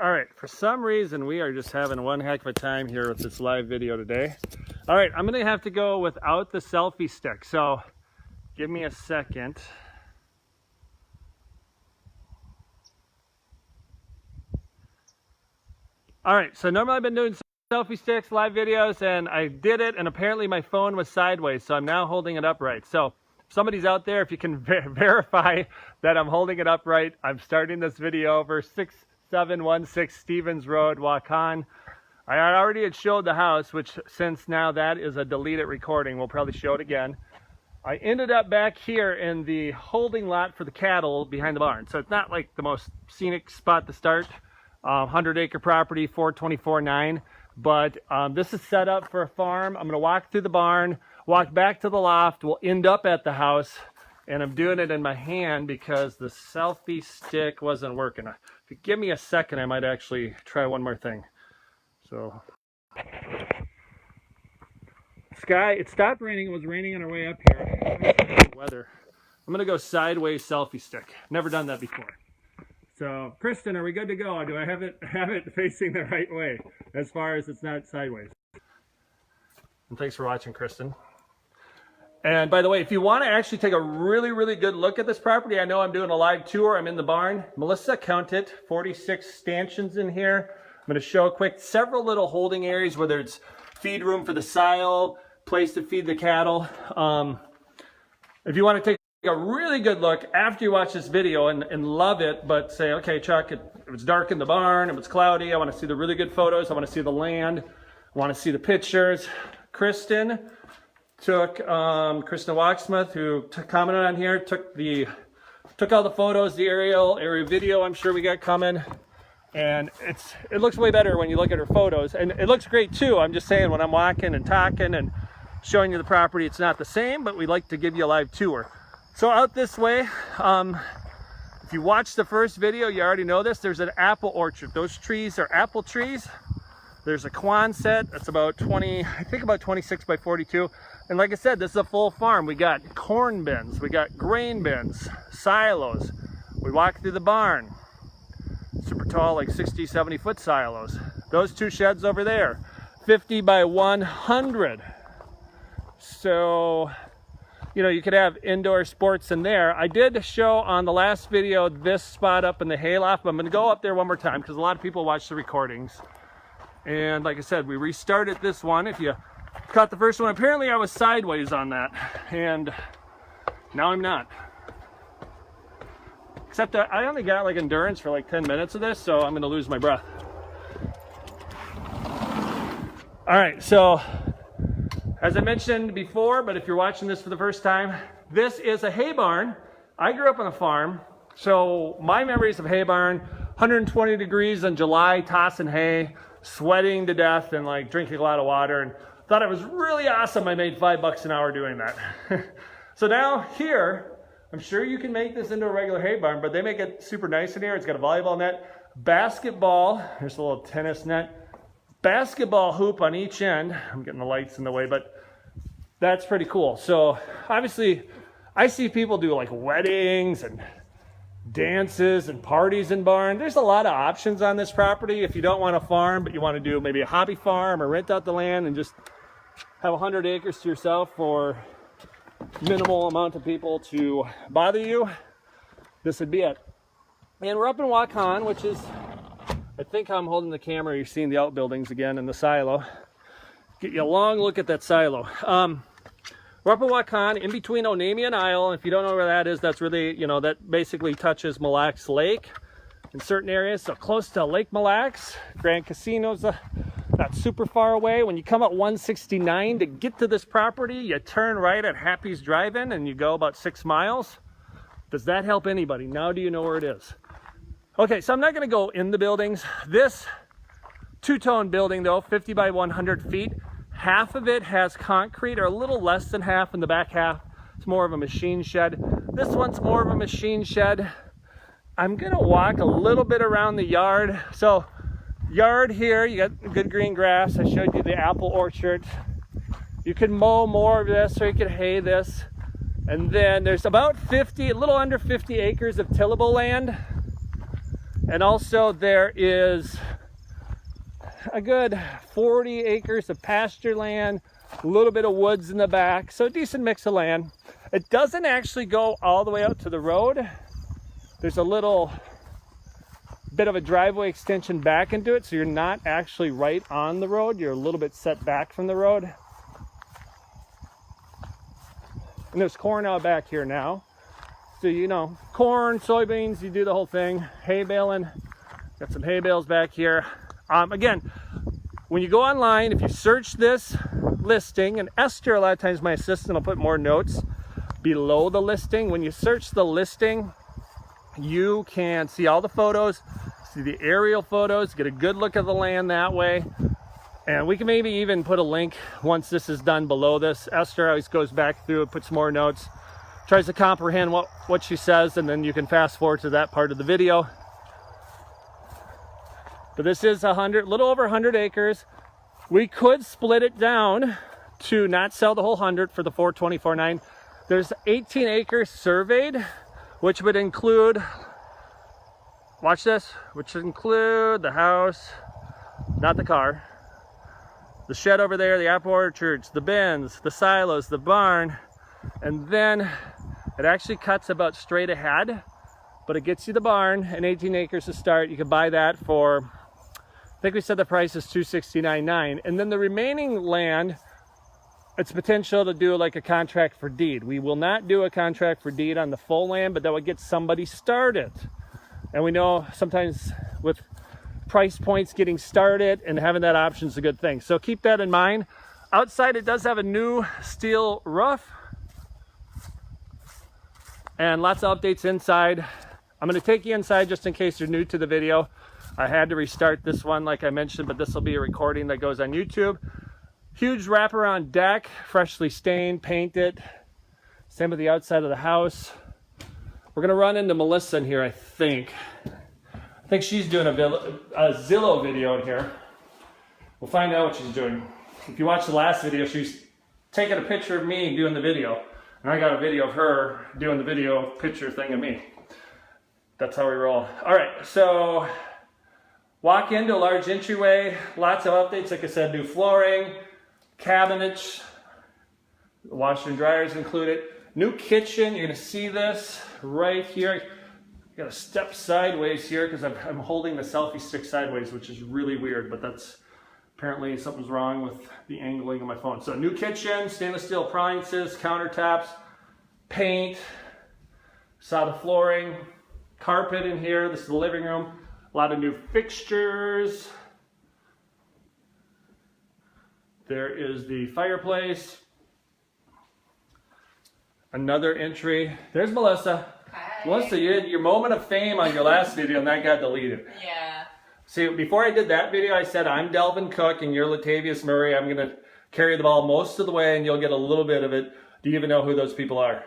All right, for some reason we are just having one heck of a time here with this live video today. All right, I'm gonna have to go without the selfie stick, so give me a second. All right, so normally I've been doing selfie sticks, live videos, and I did it, and apparently my phone was sideways, so I'm now holding it upright. So if somebody's out there, if you can verify that I'm holding it upright, I'm starting this video over 6716 Stevens Road, Wahkon. I already had showed the house, which since now that is a deleted recording, we'll probably show it again. I ended up back here in the holding lot for the cattle behind the barn. So it's not like the most scenic spot to start. 100-acre property, 424.9. But this is set up for a farm. I'm gonna walk through the barn, walk back to the loft. We'll end up at the house. And I'm doing it in my hand because the selfie stick wasn't working. If you give me a second, I might actually try one more thing. So, sky, it stopped raining. It was raining on our way up here. Weather. I'm gonna go sideways selfie stick. Never done that before. So, Kristen, are we good to go? Do I have it facing the right way as far as it's not sideways? And thanks for watching, Kristen. And by the way, if you want to actually take a really good look at this property, I know I'm doing a live tour. I'm in the barn. Melissa counted 46 stanchions in here. I'm going to show several little holding areas, whether it's feed room for the silo, place to feed the cattle. If you want to take a really good look after you watch this video and love it, but say, okay, Chuck, if it's dark in the barn, if it's cloudy, I want to see the really good photos. I want to see the land. I want to see the pictures. Kristen Walksmith, who commented on here, took all the photos, the aerial video I'm sure we got coming, and it looks way better when you look at her photos, and it looks great too. I'm just saying, when I'm walking and talking and showing you the property, it's not the same, but we like to give you a live tour. So out this way, if you watched the first video, you already know this, there's an apple orchard. Those trees are apple trees. There's a Quonset that's about 26 by 42. And like I said, this is a full farm. We got corn bins, we got grain bins, silos. We walk through the barn. Super tall, like 60, 70 foot silos. Those two sheds over there, 50 by 100. So, you know, you could have indoor sports in there. I did show on the last video this spot up in the hayloft, but I'm gonna go up there one more time because a lot of people watch the recordings. And like I said, we restarted this one. If you caught the first one, apparently I was sideways on that, and now I'm not. Except that I only got like endurance for like 10 minutes of this, so I'm gonna lose my breath. All right, so as I mentioned before, but if you're watching this for the first time, this is a hay barn. I grew up on a farm, so my memories of hay barn, 120 degrees in July, tossing hay, sweating to death, and like drinking a lot of water, and thought it was really awesome. I made $5 an hour doing that. So now here, I'm sure you can make this into a regular hay barn, but they make it super nice in here. It's got a volleyball net, basketball, there's a little tennis net, basketball hoop on each end. I'm getting the lights in the way, but that's pretty cool. So obviously I see people do like weddings and dances and parties in barn. There's a lot of options on this property. If you don't want to farm, but you want to do maybe a hobby farm or rent out the land and just have 100 acres to yourself for minimal amount of people to bother you, this would be it. And we're up in Wahkon, which is, I think I'm holding the camera, you're seeing the outbuildings again in the silo. Get you a long look at that silo. We're up in Wahkon, in between Onamia and Isle. If you don't know where that is, that's really, you know, that basically touches Mille Lacs Lake in certain areas. So close to Lake Mille Lacs. Grand Casino's not super far away. When you come up 169 to get to this property, you turn right at Happy's Drive-In and you go about 6 miles. Does that help anybody? Now do you know where it is? Okay, so I'm not going to go in the buildings. This two-tone building, though, 50 by 100 feet, half of it has concrete, or a little less than half. In the back half, it's more of a machine shed. This one's more of a machine shed. I'm going to walk a little bit around the yard. So, yard here, you got good green grass. I showed you the apple orchard. You could mow more of this, or you could hay this. And then there's about 50, a little under 50 acres of tillable land. And also there is a good 40 acres of pasture land, a little bit of woods in the back, so a decent mix of land. It doesn't actually go all the way out to the road. There's a little bit of a driveway extension back into it, so you're not actually right on the road. You're a little bit set back from the road. And there's corn out back here now. So, you know, corn, soybeans, you do the whole thing. Hay baling, got some hay bales back here. Again, when you go online, if you search this listing, and Esther, a lot of times my assistant will put more notes below the listing. When you search the listing, you can see all the photos, see the aerial photos, get a good look at the land that way. And we can maybe even put a link once this is done below this. Esther always goes back through and puts more notes, tries to comprehend what she says, and then you can fast forward to that part of the video. But this is little over 100 acres. We could split it down to not sell the whole 100 for the $424,900. There's 18 acres surveyed, which would include, watch this, which would include the house, not the car, the shed over there, the apple orchards, the bins, the silos, the barn, and then it actually cuts about straight ahead, but it gets you the barn and 18 acres to start. You can buy that for, I think we said the price is $269,900, and then the remaining land, it's potential to do like a contract for deed. We will not do a contract for deed on the full land, but that would get somebody started. And we know sometimes with price points getting started and having that option is a good thing. So keep that in mind. Outside it does have a new steel roof and lots of updates inside. I'm going to take you inside just in case you're new to the video. I had to restart this one like I mentioned, but this will be a recording that goes on YouTube. Huge wraparound deck, freshly stained, painted. Same with the outside of the house. We're going to run into Melissa in here, I think. I think she's doing a Zillow video in here. We'll find out what she's doing. If you watched the last video, she's taking a picture of me doing the video. And I got a video of her doing the video picture thing of me. That's how we roll. All right, so walk into a large entryway. Lots of updates. Like I said, new flooring, cabinets, washer and dryers included. New kitchen. You're going to see this right here. Got to step sideways here because I'm holding the selfie stick sideways, which is really weird, but that's apparently something's wrong with the angling of my phone. So new kitchen, stainless steel appliances, countertops, paint, solid flooring, carpet in here. This is the living room. A lot of new fixtures. There is the fireplace. Another entry. There's Melissa. Hi. Melissa, you had your moment of fame on your last video and that got deleted. Yeah. See, before I did that video, I said, I'm Delvin Cook and you're Latavius Murray. I'm going to carry the ball most of the way and you'll get a little bit of it. Do you even know who those people are?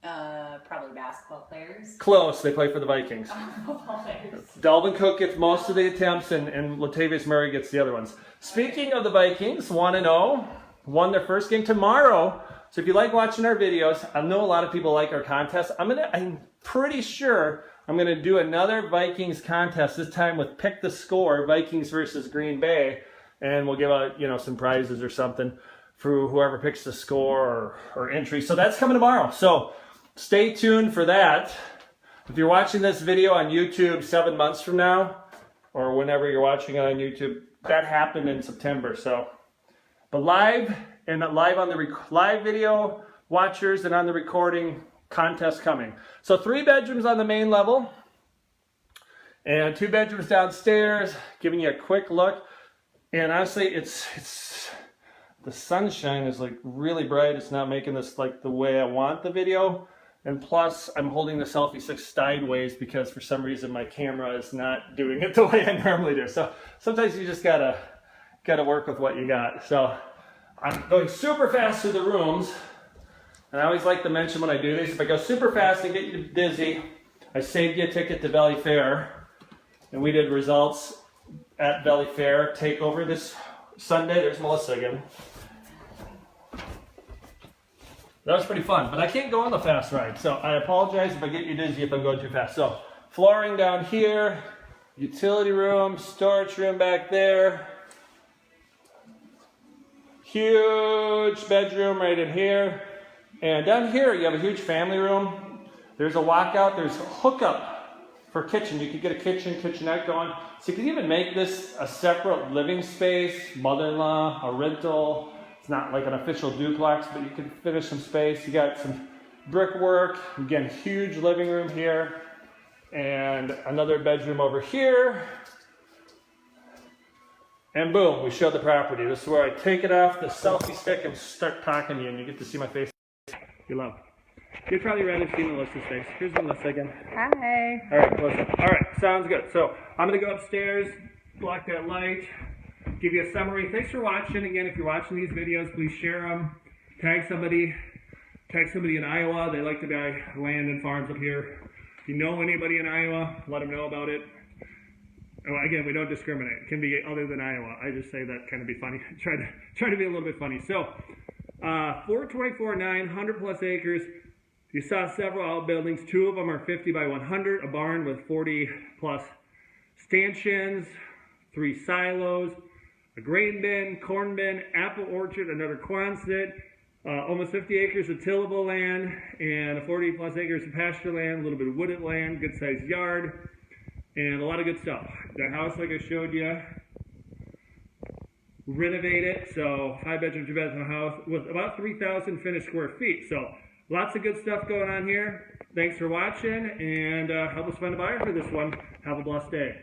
Probably basketball players. Close. They play for the Vikings. Football players. Delvin Cook gets most of the attempts and Latavius Murray gets the other ones. Speaking of the Vikings, 1-0, won their first game tomorrow. So if you like watching our videos, I know a lot of people like our contests. I'm pretty sure I'm going to do another Vikings contest, this time with Pick the Score, Vikings versus Green Bay. And we'll give out, some prizes or something for whoever picks the score or entry. So that's coming tomorrow. So stay tuned for that. If you're watching this video on YouTube 7 months from now, or whenever you're watching it on YouTube, that happened in September. So, but live on the live video watchers and on the recording contest coming. So 3 bedrooms on the main level and 2 bedrooms downstairs, giving you a quick look. And honestly, it's the sunshine is like really bright. It's not making this like the way I want the video. And plus I'm holding the selfie stick sideways because for some reason my camera is not doing it the way I normally do. So sometimes you just gotta work with what you got. So I'm going super fast through the rooms. And I always like to mention when I do this, if I go super fast and get you dizzy, I saved you a ticket to Valley Fair. And we did results at Valley Fair takeover this Sunday. There's Melissa again. That was pretty fun, but I can't go on the fast ride. So I apologize if I get you dizzy if I'm going too fast. So flooring down here, Utility room, storage room back there. Huge bedroom right in here. And down here you have a huge family room. There's a walkout, there's a hookup for kitchen. You could get a kitchenette going. So you could even make this a separate living space, mother-in-law, a rental. It's not like an official duplex, but you could finish some space. You got some brickwork. Again, huge living room here. And another bedroom over here. And boom, we show the property. This is where I take it off the selfie stick and start talking to you, and you get to see my face. You love. You'd probably rather see Melissa's face. Here's Melissa again. Hi. All right, close up. All right, sounds good. So I'm going to go upstairs, block that light, give you a summary. Thanks for watching. Again, if you're watching these videos, please share them. Tag somebody in Iowa. They like to buy land and farms up here. If you know anybody in Iowa, let them know about it. Well, again, we don't discriminate. It can be other than Iowa. I just say that kind of be funny. Try to be a little bit funny. So, 424.9, 100 plus acres. You saw several outbuildings. 2 of them are 50 by 100. A barn with 40 plus stanchions, 3 silos, a grain bin, corn bin, apple orchard, another Quonset, almost 50 acres of tillable land, and 40 plus acres of pasture land, a little bit of wooded land, good sized yard, and a lot of good stuff. The house, like I showed you, renovated, so 5-bedroom, 2-bedroom house with about 3,000 finished square feet. So lots of good stuff going on here. Thanks for watching, and help us find a buyer for this one. Have a blessed day.